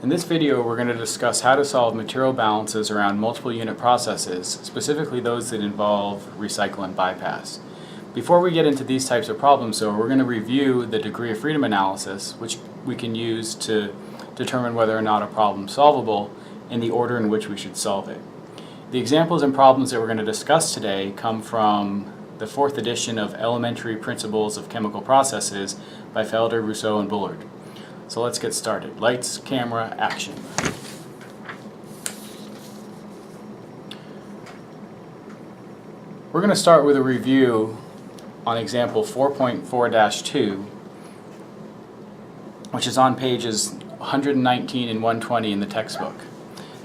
In this video, we're going to discuss how to solve material balances around multiple unit processes, specifically those that involve recycle and bypass. Before we get into these types of problems, though, we're going to review the degree of freedom analysis, which we can use to determine whether or not a problem is solvable and the order in which we should solve it. The examples and problems that we're going to discuss today come from the 4th edition of Elementary Principles of Chemical Processes by Felder, Rousseau, and Bullard. So let's get started. Lights, camera, action. We're going to start with a review on example 4.4-2, which is on pages 119 and 120 in the textbook.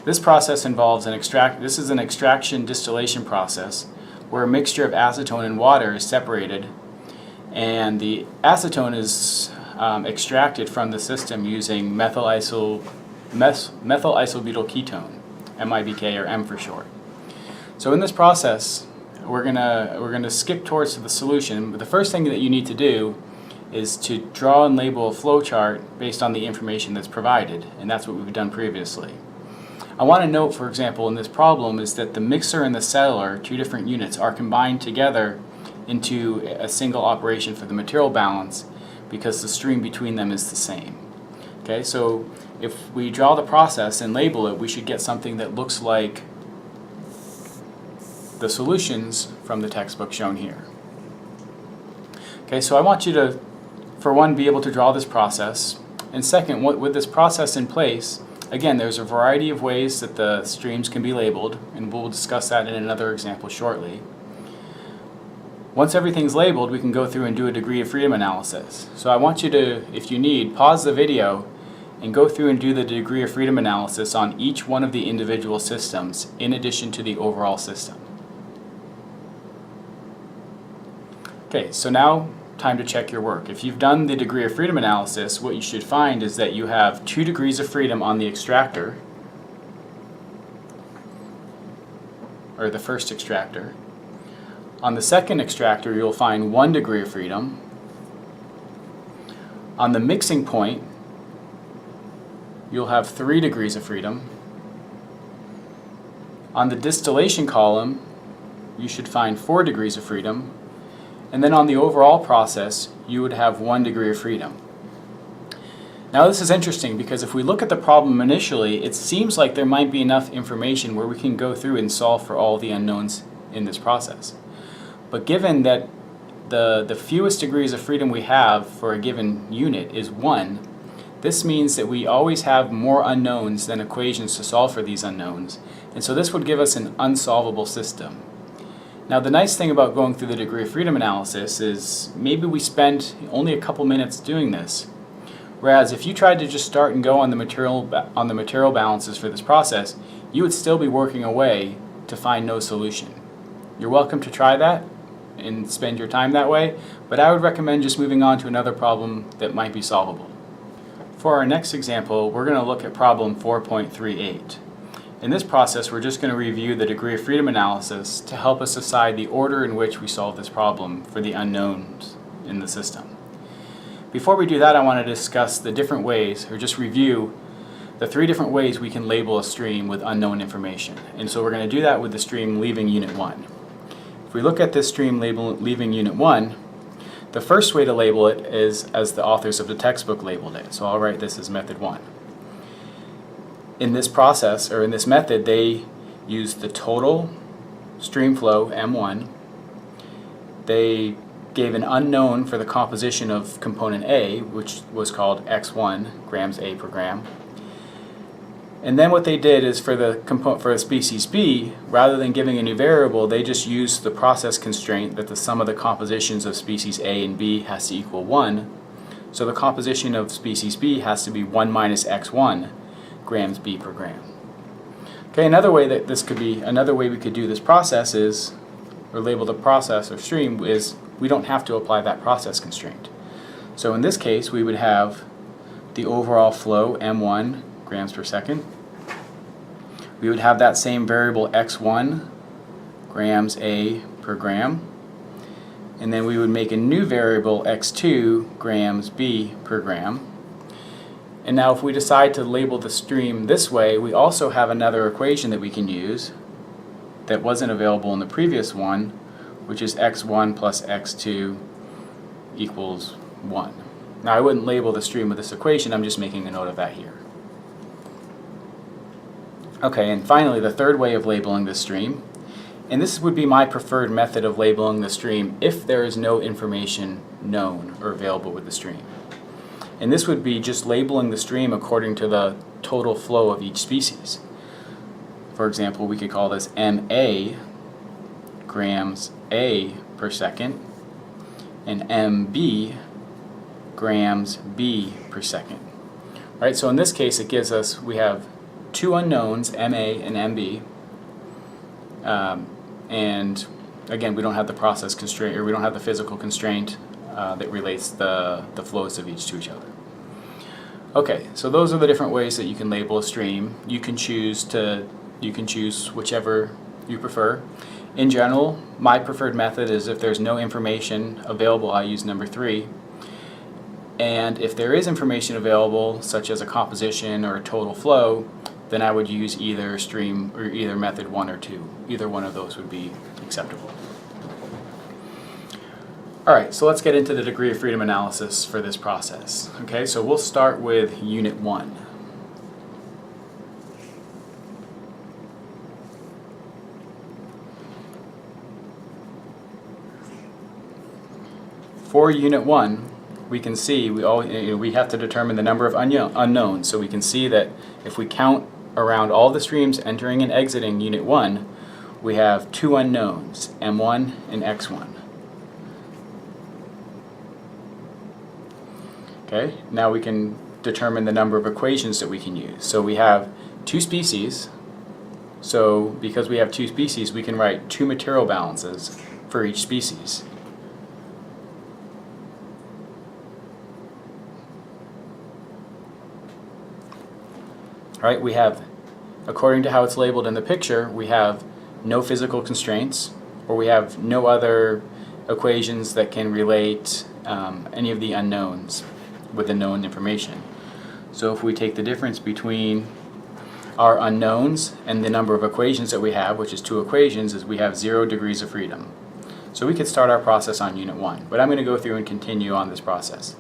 This process involves an extraction distillation process where a mixture of acetone and water is separated, and the acetone is extracted from the system using methyl isobutyl ketone, MIBK, or M for short. So in this process, we're gonna skip towards the solution. But the first thing that you need to do is to draw and label a flow chart based on the information that's provided, and that's what we've done previously. I want to note, for example, in this problem is that the mixer and the settler, two different units, are combined together into a single operation for the material balance because the stream between them is the same. Okay, so if we draw the process and label it, we should get something that looks like the solutions from the textbook shown here. Okay, so I want you to, for one, be able to draw this process, and second, with this process in place, again, there's a variety of ways that the streams can be labeled, and we'll discuss that in another example shortly. Once everything's labeled, we can go through and do a degree of freedom analysis. So I want you to, if you need, pause the video and go through and do the degree of freedom analysis on each one of the individual systems in addition to the overall system. Okay, so now time to check your work. If you've done the degree of freedom analysis, what you should find is that you have 2 degrees of freedom on the extractor, or the first extractor. On the second extractor, you'll find 1 degree of freedom. On the mixing point, you'll have 3 degrees of freedom. On the distillation column, you should find 4 degrees of freedom. And then on the overall process, you would have 1 degree of freedom. Now this is interesting because if we look at the problem initially, it seems like there might be enough information where we can go through and solve for all the unknowns in this process. But given that the fewest degrees of freedom we have for a given unit is 1, this means that we always have more unknowns than equations to solve for these unknowns. And so this would give us an unsolvable system. Now the nice thing about going through the degree of freedom analysis is maybe we spend only a couple minutes doing this. Whereas if you tried to just start and go on the material balances for this process, you would still be working away to find no solution. You're welcome to try that and spend your time that way, but I would recommend just moving on to another problem that might be solvable. For our next example, we're going to look at problem 4.38. In this process, we're just going to review the degree of freedom analysis to help us decide the order in which we solve this problem for the unknowns in the system. Before we do that, I want to discuss the different ways, or just review the 3 different ways we can label a stream with unknown information. And so we're going to do that with the stream leaving Unit 1. If we look at this stream leaving Unit 1, the first way to label it is as the authors of the textbook labeled it. So I'll write this as method 1. In this process, or in this method, they use the total stream flow, M1. They gave an unknown for the composition of component A, which was called X1, grams A per gram. And then what they did is for species B, rather than giving a new variable, they just used the process constraint that the sum of the compositions of species A and B has to equal 1. So the composition of species B has to be 1 minus X1 grams B per gram. Okay, another way we could do this process is, or label the process or stream, is we don't have to apply that process constraint. So in this case, we would have the overall flow, M1 grams per second. We would have that same variable X1, grams A per gram. And then we would make a new variable X2, grams B per gram. And now if we decide to label the stream this way, we also have another equation that we can use that wasn't available in the previous one, which is x1 plus x2 equals 1. Now I wouldn't label the stream with this equation, I'm just making a note of that here. Okay, and finally the third way of labeling the stream, and this would be my preferred method of labeling the stream if there is no information known or available with the stream. And this would be just labeling the stream according to the total flow of each species. For example, we could call this MA, grams A per second, and MB, grams B per second. All right, so in this case it gives us, we have two unknowns, MA and MB, and again we don't have the process constraint, or we don't have the physical constraint that relates the flows of each to each other. Okay, so those are the different ways that you can label a stream. You can choose whichever you prefer. In general, my preferred method is if there's no information available, I use number 3. And if there is information available, such as a composition or a total flow, then I would use either stream or either method 1 or 2. Either one of those would be acceptable. Alright, so let's get into the degree of freedom analysis for this process. Okay, so we'll start with Unit 1. For Unit 1, we can see we have to determine the number of unknowns. So we can see that if we count around all the streams entering and exiting Unit 1, we have 2 unknowns, M1 and X1. Okay, now we can determine the number of equations that we can use. So we have 2 species. So because we have 2 species, we can write 2 material balances for each species. Right, we have, according to how it's labeled in the picture, we have no physical constraints, or we have no other equations that can relate any of the unknowns with the known information. So if we take the difference between our unknowns and the number of equations that we have, which is 2 equations, is we have 0 degrees of freedom. So we could start our process on Unit 1, but I'm going to go through and continue on this process.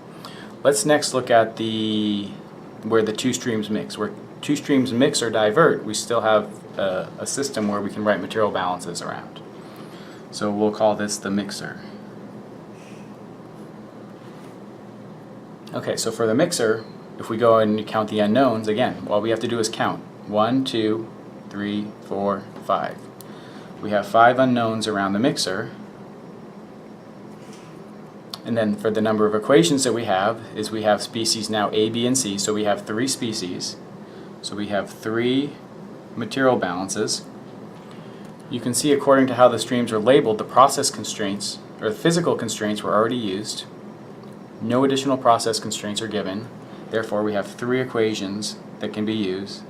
Let's next look at where the 2 streams mix. Where 2 streams mix or divert, we still have a system where we can write material balances around. So we'll call this the mixer. Okay, so for the mixer, if we go and count the unknowns, again, all we have to do is count. 1, 2, 3, 4, 5. We have 5 unknowns around the mixer. And then for the number of equations that we have species now A, B, and C, so we have 3 species. So we have 3 material balances. You can see according to how the streams are labeled, the process constraints, or the physical constraints, were already used. No additional process constraints are given. Therefore, we have 3 equations that can be used.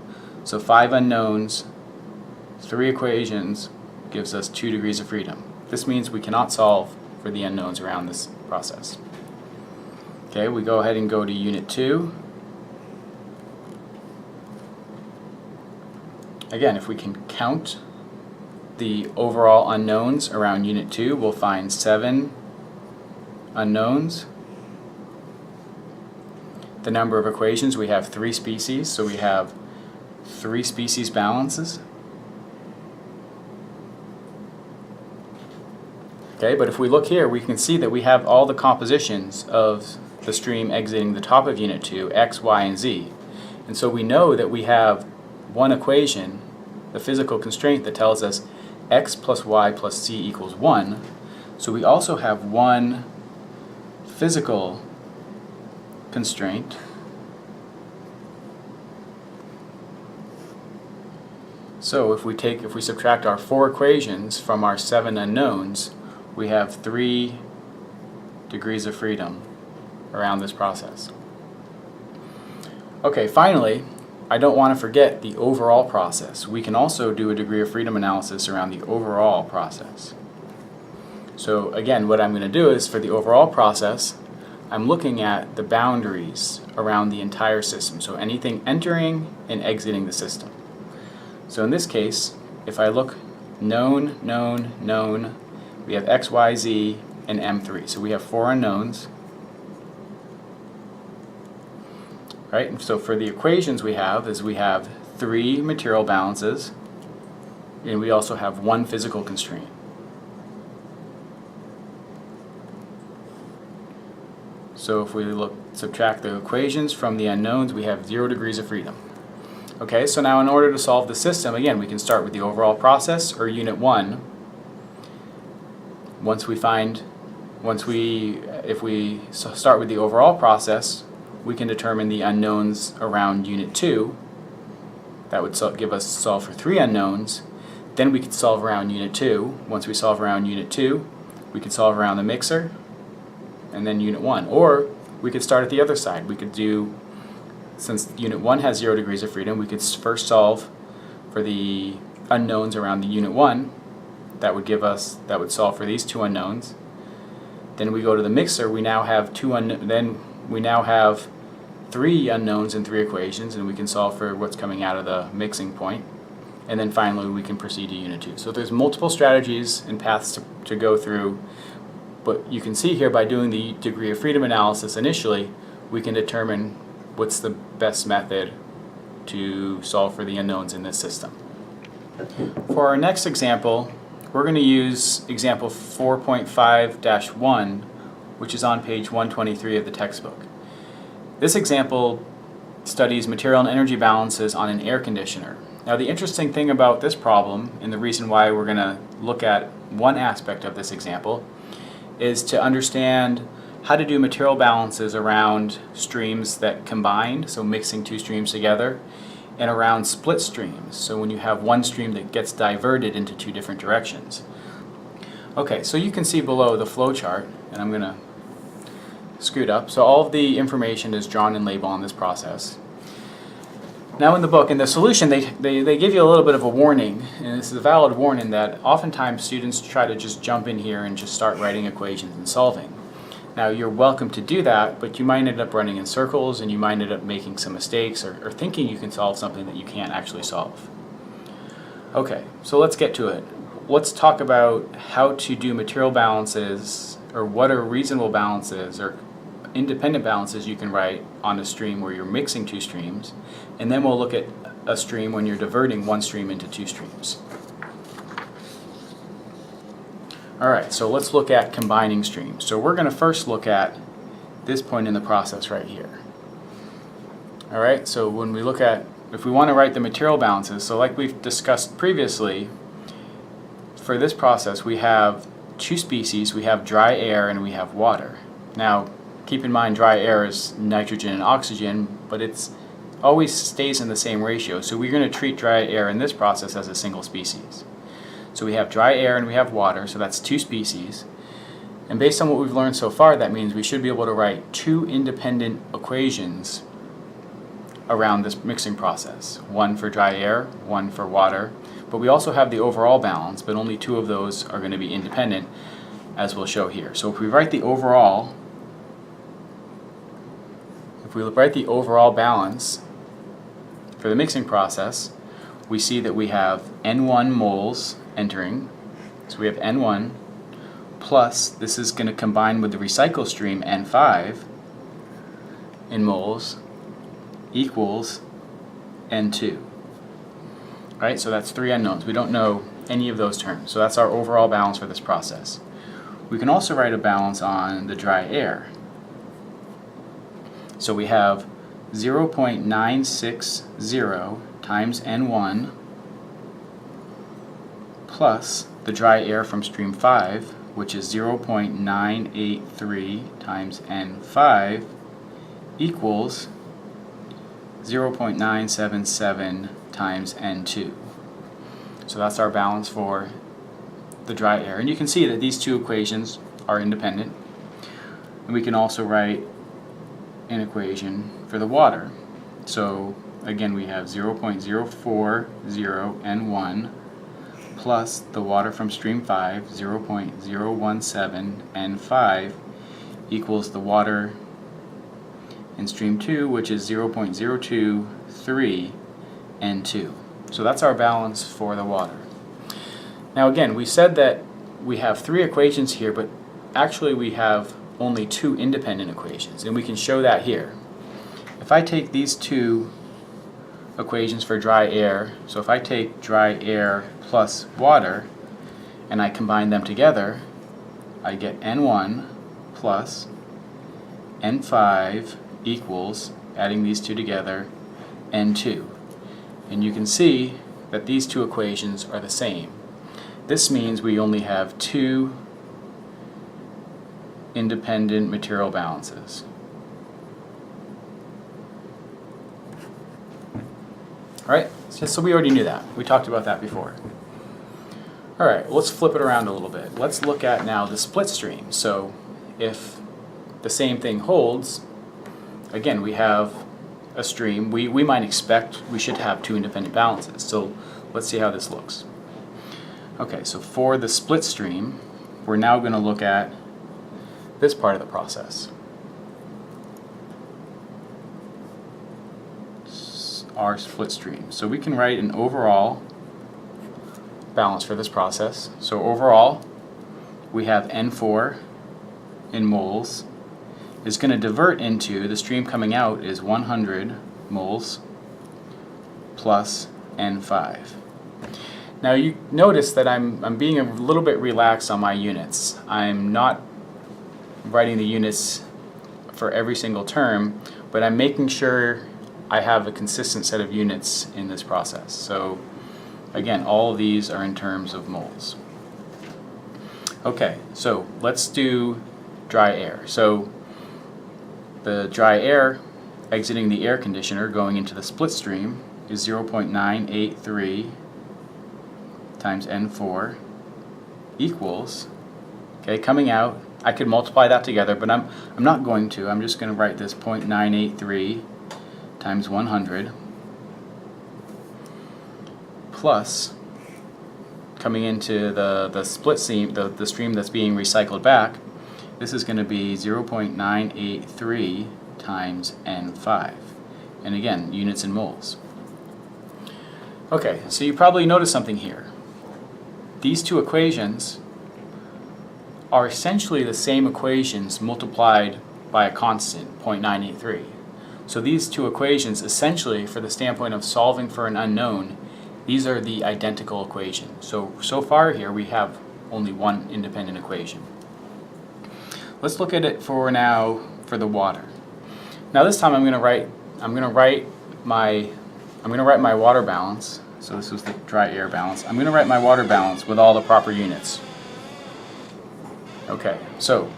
So 5 unknowns, 3 equations gives us 2 degrees of freedom. This means we cannot solve for the unknowns around this process. Okay, we go ahead and go to Unit 2. Again, if we can count the overall unknowns around Unit 2, we'll find 7 unknowns. The number of equations, we have 3 species, so we have 3 species balances. Okay, but if we look here, we can see that we have all the compositions of the stream exiting the top of Unit 2, X, Y, and Z. And so we know that we have one equation, the physical constraint, that tells us X plus Y plus Z equals 1. So we also have one physical constraint so if we subtract our 4 equations from our 7 unknowns, we have 3 degrees of freedom around this process. Okay, finally, I don't want to forget the overall process. We can also do a degree of freedom analysis around the overall process. So again, what I'm going to do is, for the overall process, I'm looking at the boundaries around the entire system, so anything entering and exiting the system. So in this case, if I look known, known, known, we have x, y, z, and m3. So we have 4 unknowns. Right? And so for the equations we have 3 material balances, and we also have 1 physical constraint. So if we subtract the equations from the unknowns, we have 0 degrees of freedom. Okay, so now in order to solve the system, again, we can start with the overall process or unit 1. If we start with the overall process, we can determine the unknowns around unit 2. That would give us solve for 3 unknowns. Then we could solve around unit 2. Once we solve around unit 2, we could solve around the mixer, and then unit 1. Or we could start at the other side. We could do, since unit 1 has 0 degrees of freedom, we could first solve for the unknowns around the unit 1. That would solve for these 2 unknowns. Then we go to the mixer, we now have 3 unknowns and 3 equations, and we can solve for what's coming out of the mixing point. And then finally we can proceed to unit 2. So there's multiple strategies and paths to go through, but you can see here by doing the degree of freedom analysis initially, we can determine what's the best method to solve for the unknowns in this system. For our next example, we're going to use example 4.5-1, which is on page 123 of the textbook. This example studies material and energy balances on an air conditioner. Now the interesting thing about this problem, and the reason why we're going to look at one aspect of this example, is to understand how to do material balances around streams that combine, so mixing 2 streams together, and around split streams, so when you have one stream that gets diverted into 2 different directions. Okay, so you can see below the flow chart, and I'm going to screw it up. So all of the information is drawn and labeled on this process. Now in the book, in the solution, they give you a little bit of a warning, and this is a valid warning that oftentimes students try to just jump in here and just start writing equations and solving. Now you're welcome to do that, but you might end up running in circles and you might end up making some mistakes or thinking you can solve something that you can't actually solve. Okay, so let's get to it. Let's talk about how to do material balances, or what are reasonable balances or independent balances you can write on a stream where you're mixing 2 streams, and then we'll look at a stream when you're diverting 1 stream into 2 streams. Alright, so let's look at combining streams. So we're going to first look at this point in the process right here. Alright, so when we look at, if we want to write the material balances, so like we've discussed previously, for this process we have 2 species, we have dry air and we have water. Now keep in mind dry air is nitrogen and oxygen, but it's always stays in the same ratio, so we're going to treat dry air in this process as a single species. So we have dry air and we have water, so that's 2 species. And based on what we've learned so far, that means we should be able to write 2 independent equations around this mixing process. 1 for dry air, 1 for water. But we also have the overall balance, but only 2 of those are going to be independent, as we'll show here. So if we write the overall, balance for the mixing process, we see that we have N1 moles entering. So we have N1 plus, this is going to combine with the recycle stream N5 in moles, equals N2. Right, so that's 3 unknowns. We don't know any of those terms. So that's our overall balance for this process. We can also write a balance on the dry air. So we have 0.960 times N1 plus the dry air from stream 5, which is 0.983 times N5 equals 0.977 times N2. So that's our balance for the dry air. And you can see that these 2 equations are independent. And we can also write an equation for the water. So again, we have 0.040 N1 plus the water from stream 5, 0.017 N5 equals the water in stream 2, which is 0.023 N2. So that's our balance for the water. Now again, we said that we have 3 equations here, but actually we have only 2 independent equations, and we can show that here. If I take these 2 equations for dry air, so if I take dry air plus water and I combine them together, I get N1 plus N5 equals, adding these 2 together, N2. And you can see that these 2 equations are the same. This means we only have 2 independent material balances. Alright, so we already knew that. We talked about that before. Alright, let's flip it around a little bit. Let's look at now the split stream. So if the same thing holds, again, we have a stream. We might expect we should have 2 independent balances. So let's see how this looks. Okay, so for the split stream, we're now going to look at this part of the process. Our split stream. So we can write an overall balance for this process. So overall, we have N4 in moles is going to divert into, the stream coming out is 100 moles plus N5. Now you notice that I'm being a little bit relaxed on my units. I'm not writing the units for every single term, but I'm making sure I have a consistent set of units in this process. So again, all of these are in terms of moles. Okay, so let's do dry air. So the dry air exiting the air conditioner going into the split stream is 0.983 times N4 equals, okay, coming out, I could multiply that together, but I'm not going to. I'm just going to write this 0.983 times 100 plus, coming into the split stream, the stream that's being recycled back, this is going to be 0.983 times N5. And again, units in moles. Okay, so you probably noticed something here. These 2 equations are essentially the same equations multiplied by a constant, 0.983. So these 2 equations, essentially, for the standpoint of solving for an unknown, these are the identical equations. So far here we have only 1 independent equation. Let's look at it for now for the water. Now this time I'm going to write my water balance. So this was the dry air balance. I'm going to write my water balance with all the proper units. Okay, so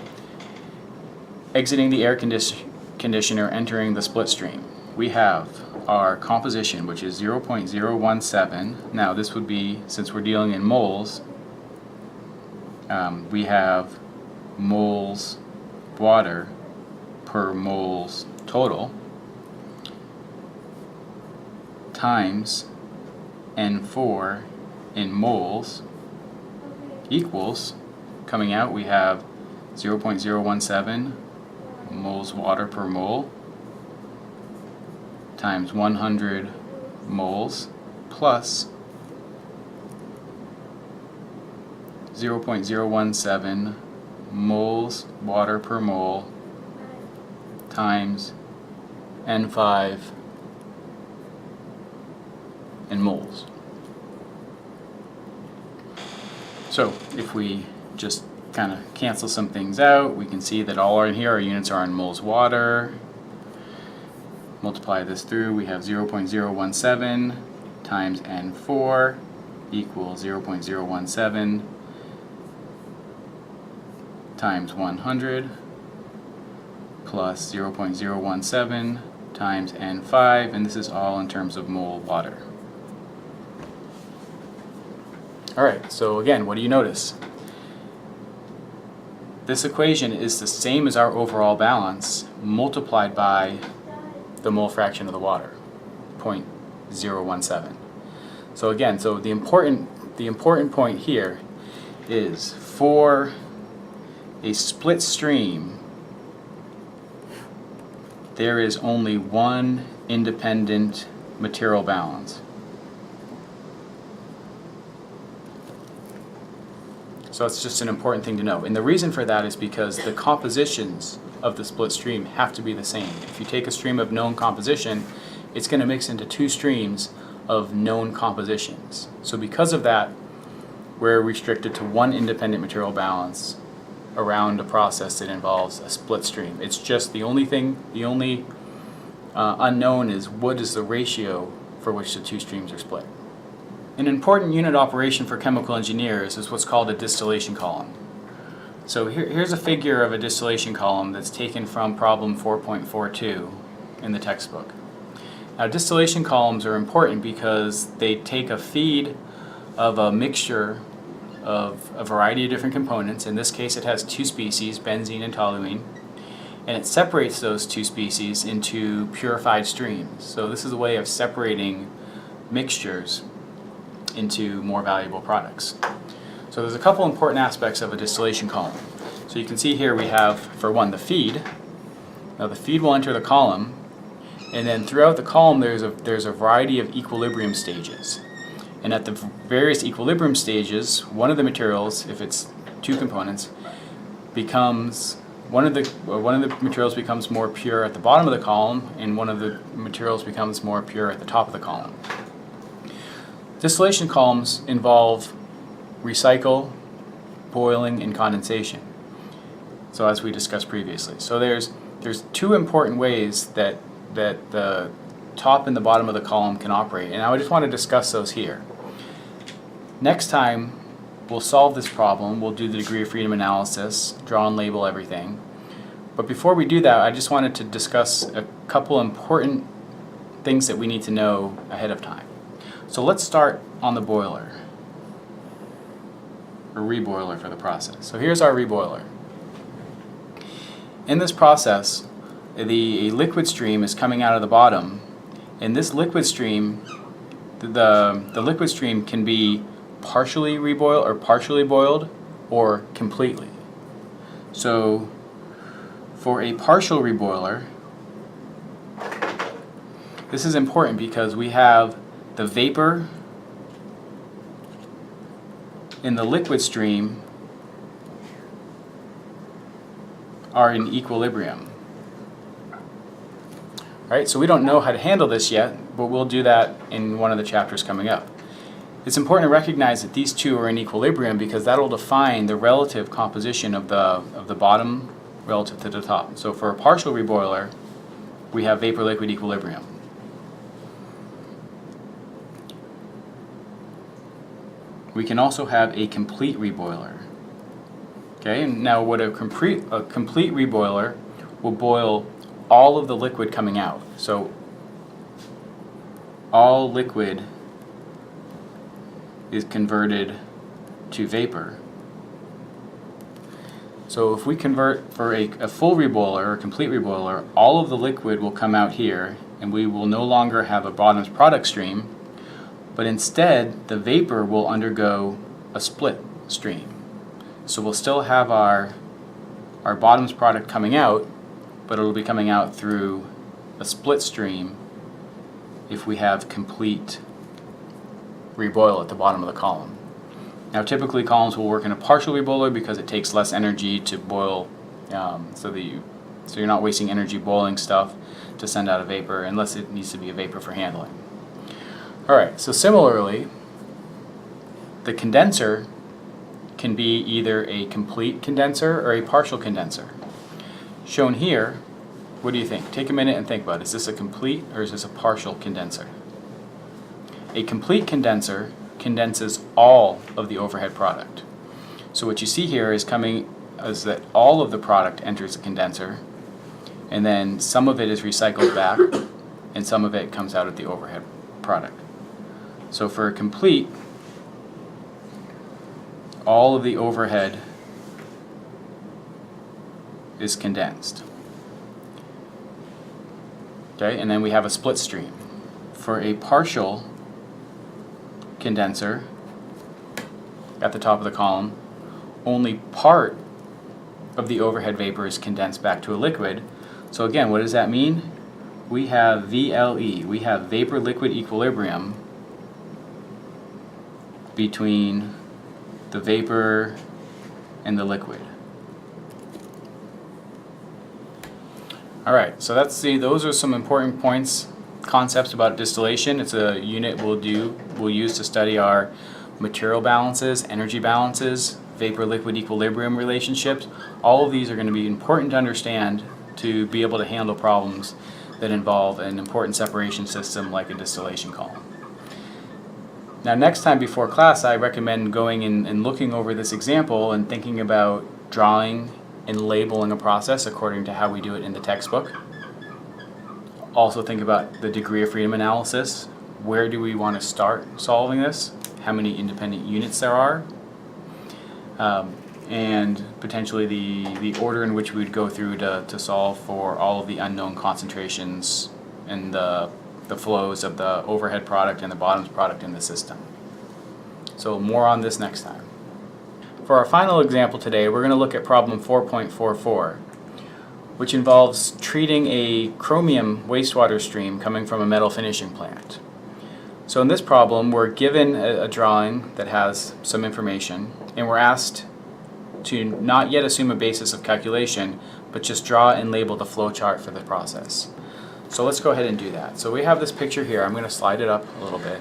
exiting the air conditioner, entering the split stream, we have our composition, which is 0.017. Now this would be, since we're dealing in moles, we have moles water per moles total times N4 in moles equals, coming out we have 0.017 moles water per mole times 100 moles plus 0.017 moles water per mole times N5 in moles. So if we just kind of cancel some things out, we can see that all in here our units are in moles water. Multiply this through, we have 0.017 times N4 equals 0.017 times 100 plus 0.017 times N5, and this is all in terms of mole water. Alright, so again, what do you notice? This equation is the same as our overall balance multiplied by the mole fraction of the water, 0.017. So again, so the important point here is for a split stream there is only one independent material balance. So it's just an important thing to know. And the reason for that is because the compositions of the split stream have to be the same. If you take a stream of known composition, it's going to mix into two streams of known compositions. So because of that, we're restricted to one independent material balance around a process that involves a split stream. It's just the only unknown is what is the ratio for which the two streams are split. An important unit operation for chemical engineers is what's called a distillation column. So here's a figure of a distillation column that's taken from problem 4.42 in the textbook. Now, distillation columns are important because they take a feed of a mixture of a variety of different components. In this case, it has two species, benzene and toluene, and it separates those two species into purified streams. So this is a way of separating mixtures into more valuable products. So there's a couple important aspects of a distillation column. So you can see here we have, for one, the feed. Now the feed will enter the column, and then throughout the column there's a variety of equilibrium stages. And at the various equilibrium stages, one of the materials, if it's two components, becomes one of the materials becomes more pure at the bottom of the column, and one of the materials becomes more pure at the top of the column. Distillation columns involve recycle, boiling, and condensation. So as we discussed previously. So there's two important ways that the top and the bottom of the column can operate, and I just want to discuss those here. Next time we'll solve this problem, we'll do the degree of freedom analysis, draw and label everything. But before we do that, I just wanted to discuss a couple important things that we need to know ahead of time. So let's start on the boiler, or reboiler for the process. So here's our reboiler. In this process, the liquid stream is coming out of the bottom, and this liquid stream, the liquid stream can be partially reboiled or partially boiled or completely. So for a partial reboiler, this is important because we have the vapor in the liquid stream are in equilibrium. Right? So we don't know how to handle this yet, but we'll do that in one of the chapters coming up. It's important to recognize that these two are in equilibrium because that will define the relative composition of the bottom relative to the top. So for a partial reboiler, we have vapor-liquid equilibrium. We can also have a complete reboiler. Okay, and now what a complete reboiler will boil all of the liquid coming out. So all liquid is converted to vapor. So if we convert for a full reboiler or complete reboiler, all of the liquid will come out here, and we will no longer have a bottoms product stream, but instead the vapor will undergo a split stream. So we'll still have our bottoms product coming out, but it'll be coming out through a split stream if we have complete reboil at the bottom of the column. Now typically columns will work in a partial reboiler because it takes less energy to boil, so you're not wasting energy boiling stuff to send out a vapor unless it needs to be a vapor for handling. Alright, so similarly, the condenser can be either a complete condenser or a partial condenser. Shown here, what do you think? Take a minute and think about it. Is this a complete or is this a partial condenser? A complete condenser condenses all of the overhead product. So what you see here is that all of the product enters the condenser, and then some of it is recycled back and some of it comes out of the overhead product. So for a complete, all of the overhead is condensed. Okay, and then we have a split stream. For a partial condenser, at the top of the column, only part of the overhead vapor is condensed back to a liquid, So again, what does that mean? We have VLE, we have vapor-liquid equilibrium between the vapor and the liquid. Alright, so those are some important points, concepts about distillation. It's a unit we'll use to study our material balances, energy balances, vapor-liquid equilibrium relationships. All of these are going to be important to understand to be able to handle problems that involve an important separation system like a distillation column. Now next time before class, I recommend going and looking over this example and thinking about drawing and labeling a process according to how we do it in the textbook. Also think about the degree of freedom analysis. Where do we want to start solving this? How many independent units there are? And potentially the order in which we would go through to solve for all of the unknown concentrations and the flows of the overhead product and the bottoms product in the system. So more on this next time. For our final example today, we're going to look at problem 4.44, which involves treating a chromium wastewater stream coming from a metal finishing plant. So in this problem, we're given a drawing that has some information, and we're asked to not yet assume a basis of calculation, but just draw and label the flow chart for the process. So let's go ahead and do that. So we have this picture here. I'm going to slide it up a little bit.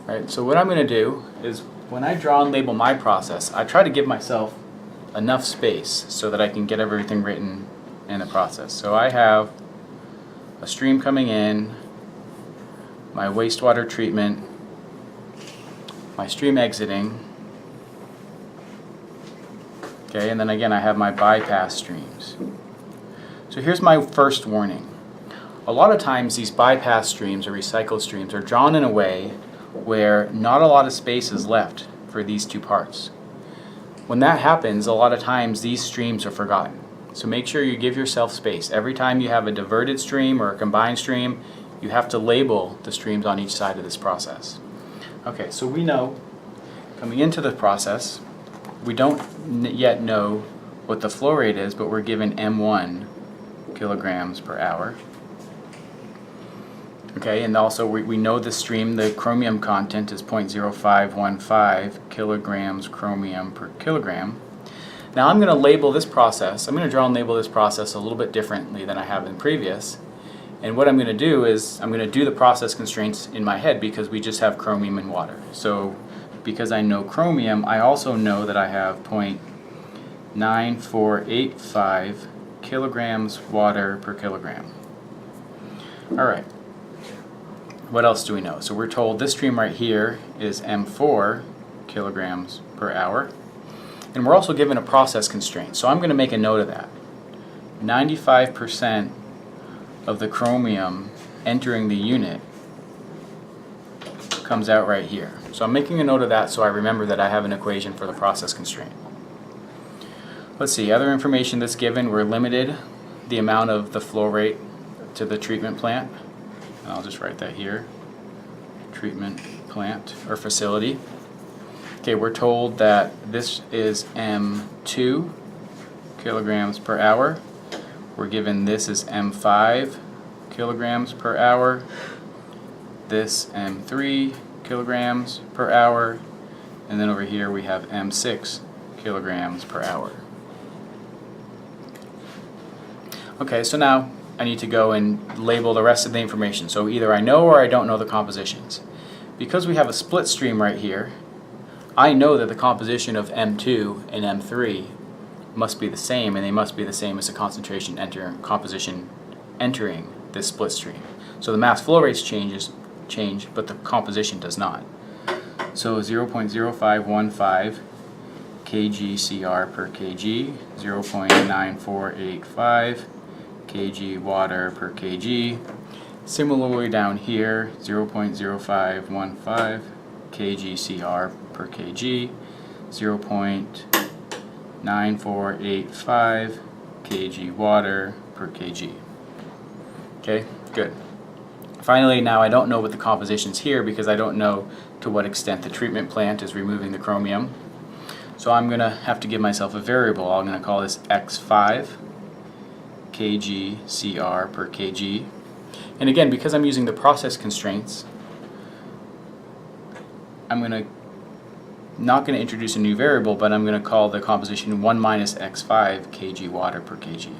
All right, so what I'm going to do is when I draw and label my process, I try to give myself enough space so that I can get everything written in the process. So I have a stream coming in, my wastewater treatment, my stream exiting, okay, and then again I have my bypass streams. So here's my first warning. A lot of times these bypass streams or recycled streams are drawn in a way where not a lot of space is left for these two parts. When that happens, a lot of times these streams are forgotten. So make sure you give yourself space. Every time you have a diverted stream or a combined stream, you have to label the streams on each side of this process. Okay, so we know coming into the process, we don't yet know what the flow rate is, but we're given M1 kilograms per hour. Okay, and also we know the stream, the chromium content is 0.0515 kilograms chromium per kilogram. Now I'm going to label this process, I'm going to draw and label this process a little bit differently than I have in previous. And what I'm going to do is I'm going to do the process constraints in my head because we just have chromium and water. So because I know chromium, I also know that I have 0.9485 kilograms water per kilogram. Alright. What else do we know? So we're told this stream right here is M4 kilograms per hour. And we're also given a process constraint. So I'm going to make a note of that. 95% of the chromium entering the unit comes out right here. So I'm making a note of that so I remember that I have an equation for the process constraint. Let's see, other information that's given, we're limited the amount of the flow rate to the treatment plant. And I'll just write that here. Treatment plant or facility. Okay, we're told that this is M2 kilograms per hour. We're given this is M5 kilograms per hour. This M3 kilograms per hour. And then over here we have M6 kilograms per hour. Okay, so now I need to go and label the rest of the information. So either I know or I don't know the compositions. Because we have a split stream right here, I know that the composition of M2 and M3 must be the same, and they must be the same as the composition entering this split stream. So the mass flow rates change, but the composition does not. So 0.0515 kg/Cr per kg, 0.9485 kg water per kg. Similarly down here, 0.0515 kg/Cr per kg, 0.9485 kg water per kg. Okay, good. Finally, now I don't know what the composition's here because I don't know to what extent the treatment plant is removing the chromium. So I'm going to have to give myself a variable. I'm going to call this x5. kg Cr per kg. And again, because I'm using the process constraints, I'm not going to introduce a new variable, but I'm going to call the composition 1 minus x5 kg water per kg.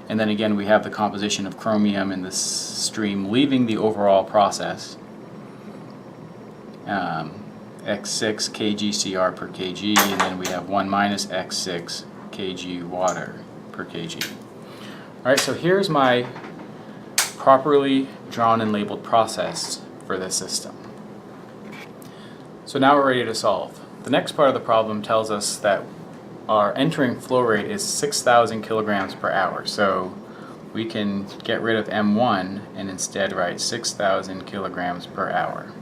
And then again, we have the composition of chromium in this stream leaving the overall process, x6 kg Cr per kg, and then we have 1 minus x6 kg water per kg. Alright, so here's my properly drawn and labeled process for this system. So now we're ready to solve. The next part of the problem tells us that our entering flow rate is 6,000 kilograms per hour. So we can get rid of M1 and instead write 6,000 kilograms per hour.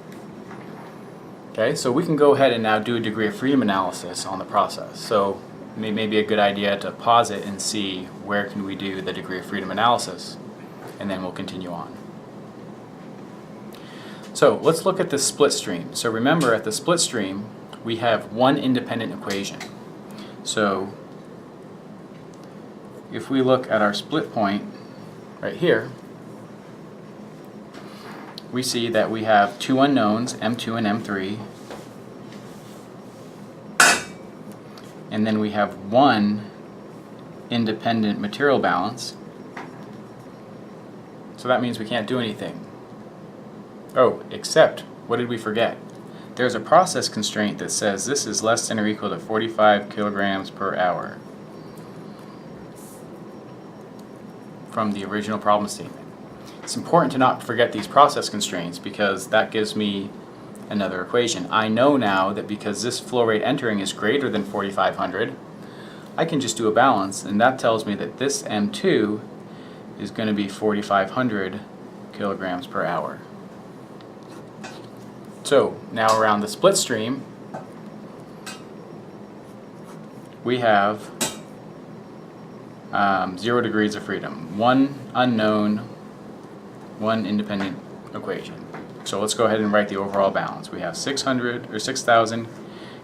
Okay, so we can go ahead and now do a degree of freedom analysis on the process. So it may be a good idea to pause it and see where can we do the degree of freedom analysis, and then we'll continue on. So let's look at the split stream. So remember, at the split stream we have one independent equation. So if we look at our split point right here, we see that we have two unknowns, M2 and M3, and then we have one independent material balance. So that means we can't do anything. Oh, except, what did we forget? There's a process constraint that says this is less than or equal to 45 kilograms per hour from the original problem statement. It's important to not forget these process constraints because that gives me another equation. I know now that because this flow rate entering is greater than 4,500, I can just do a balance, and that tells me that this M2 is going to be 4,500 kilograms per hour. So now around the split stream, we have 0 degrees of freedom. One unknown, one independent equation. So let's go ahead and write the overall balance. We have 6,000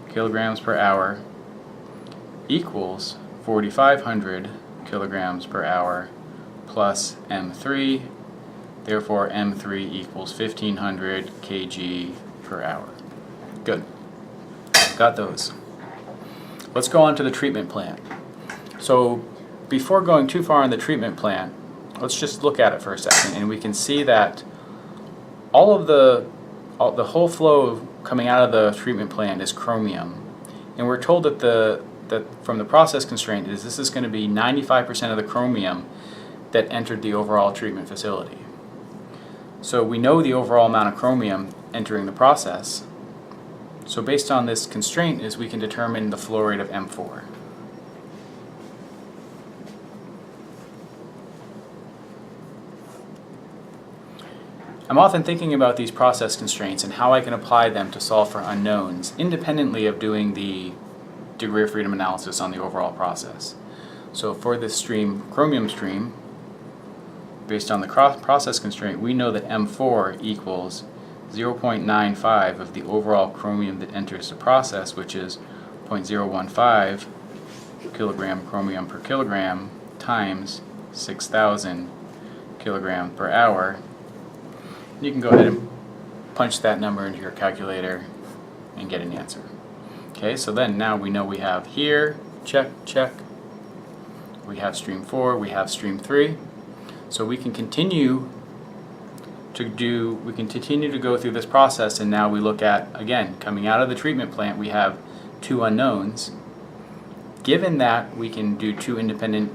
kilograms per hour equals 4,500 kilograms per hour plus M3. Therefore, M3 equals 1,500 kg per hour. Good. Got those. Let's go on to the treatment plant. So before going too far in the treatment plant, let's just look at it for a second, and we can see that the whole flow coming out of the treatment plant is chromium, and we're told that from the process constraint is this is going to be 95% of the chromium that entered the overall treatment facility. So we know the overall amount of chromium entering the process. So based on this constraint is we can determine the flow rate of M4. I'm often thinking about these process constraints and how I can apply them to solve for unknowns, independently of doing the degree of freedom analysis on the overall process. So for this stream, chromium stream, based on the process constraint, we know that M4 equals 0.95 of the overall chromium that enters the process, which is 0.015 kilogram chromium per kilogram times 6,000 kilogram per hour. You can go ahead and punch that number into your calculator and get an answer. Okay, so then now we know we have here, check, check. We have stream 4, we have stream 3. So we can continue to go through this process, and now we look at, again, coming out of the treatment plant, we have two unknowns. Given that we can do two independent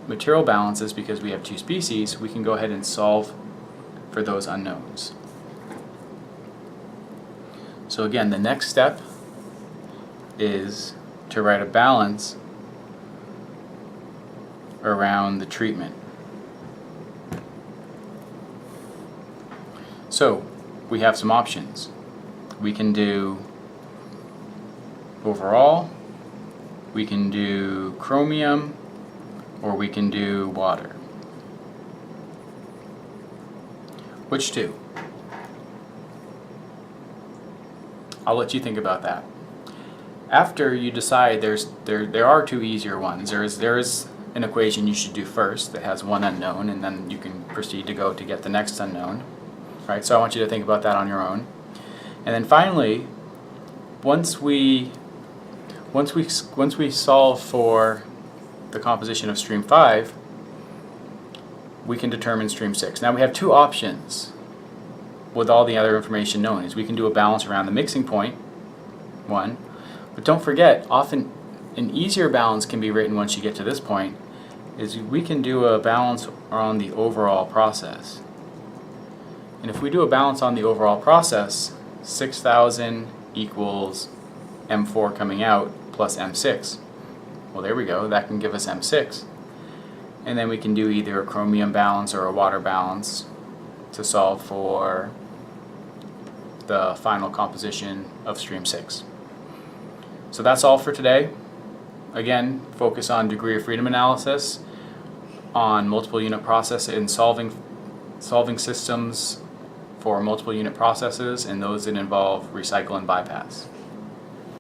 material balances because we have two species, we can go ahead and solve for those unknowns. So again, the next step is to write a balance around the treatment. So we have some options. We can do overall, we can do chromium, or we can do water. Which two? I'll let you think about that. After you decide there are two easier ones. There is an equation you should do first that has one unknown, and then you can proceed to go to get the next unknown. Right? So I want you to think about that on your own. And then finally, once we solve for the composition of stream 5, we can determine stream 6. Now we have two options with all the other information known. Is we can do a balance around the mixing point, one, but don't forget, often an easier balance can be written once you get to this point, is we can do a balance on the overall process. And if we do a balance on the overall process, 6,000 equals M4 coming out plus M6. Well, there we go, that can give us M6. And then we can do either a chromium balance or a water balance to solve for the final composition of stream 6. So that's all for today. Again, focus on degree of freedom analysis, on multiple unit process and solving systems for multiple unit processes and those that involve recycle and bypass.